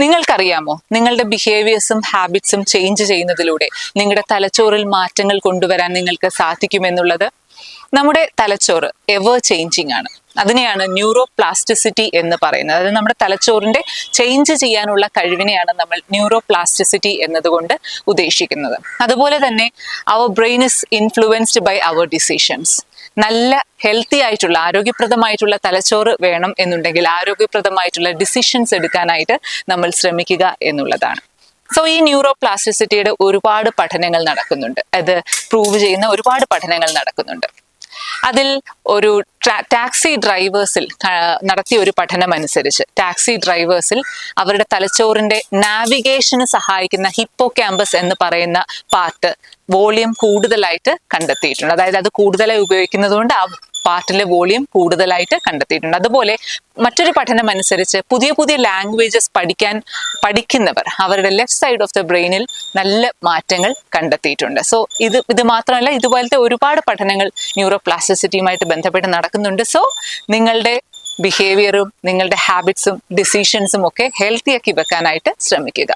നിങ്ങൾക്കറിയാമോ നിങ്ങളുടെ ബിഹേവിയേഴ്സും ഹാബിറ്റ്സും ചേഞ്ച് ചെയ്യുന്നതിലൂടെ നിങ്ങളുടെ തലച്ചോറിൽ മാറ്റങ്ങൾ കൊണ്ടുവരാൻ നിങ്ങൾക്ക് സാധിക്കുമെന്നുള്ളത്? നമ്മുടെ തലച്ചോറ് എവർ ചേഞ്ചിങ് ആണ്. അതിനെയാണ് ന്യൂറോ പ്ലാസ്റ്റിസിറ്റി എന്ന് പറയുന്നത്. അതായത് നമ്മുടെ തലച്ചോറിന്റെ ചേഞ്ച് ചെയ്യാനുള്ള കഴിവിനെയാണ് നമ്മൾ ന്യൂറോ പ്ലാസ്റ്റിസിറ്റി എന്നതുകൊണ്ട് ഉദ്ദേശിക്കുന്നത്. അതുപോലെ തന്നെ അവർ brain is influenced by our decisions. നല്ല ഹെൽത്തി ആയിട്ടുള്ള ആരോഗ്യപ്രദമായിട്ടുള്ള തലച്ചോറ് വേണം എന്നുണ്ടെങ്കിൽ ആരോഗ്യപ്രദമായിട്ടുള്ള ഡിസിഷൻസ് എടുക്കാനായിട്ട് നമ്മൾ ശ്രമിക്കുക എന്നുള്ളതാണ്. സോ ഈ ന്യൂറോ പ്ലാസ്റ്റിസിറ്റിയുടെ ഒരുപാട് പഠനങ്ങൾ നടക്കുന്നുണ്ട്. അത് പ്രൂവ് ചെയ്യുന്ന ഒരുപാട് പഠനങ്ങൾ നടക്കുന്നുണ്ട്. അതിൽ ഒരു ടാക്സി ഡ്രൈവേഴ്സിൽ നടത്തിയ ഒരു പഠനം അനുസരിച്ച് ടാക്സി ഡ്രൈവേഴ്സിൽ അവരുടെ തലച്ചോറിന്റെ നാവിഗേഷന് സഹായിക്കുന്ന ഹിപ്പോ ക്യാമ്പസ് എന്ന് പറയുന്ന പാർട്ട് വോളിയം കൂടുതലായിട്ട് കണ്ടെത്തിയിട്ടുണ്ട്. അതായത് അത് കൂടുതലായി ഉപയോഗിക്കുന്നത് കൊണ്ട് ആ പാർട്ടിലെ വോളിയം കൂടുതലായിട്ട് കണ്ടെത്തിയിട്ടുണ്ട്. അതുപോലെ മറ്റൊരു പഠനം അനുസരിച്ച് പുതിയ പുതിയ ലാംഗ്വേജസ് പഠിക്കുന്നവർ അവരുടെ ലെഫ്റ്റ് സൈഡ് ഓഫ് ദ ബ്രെയിനിൽ നല്ല മാറ്റങ്ങൾ കണ്ടെത്തിയിട്ടുണ്ട്. സോ ഇത് മാത്രമല്ല, ഇതുപോലത്തെ ഒരുപാട് പഠനങ്ങൾ ന്യൂറോ പ്ലാസ്റ്റിസിറ്റിയുമായിട്ട് ബന്ധപ്പെട്ട് നടക്കുന്നുണ്ട്. സോ നിങ്ങളുടെ ബിഹേവിയറും നിങ്ങളുടെ ഹാബിറ്റ്സും ഡിസിഷൻസും ഒക്കെ ഹെൽത്തി ആക്കി വെക്കാനായിട്ട് ശ്രമിക്കുക.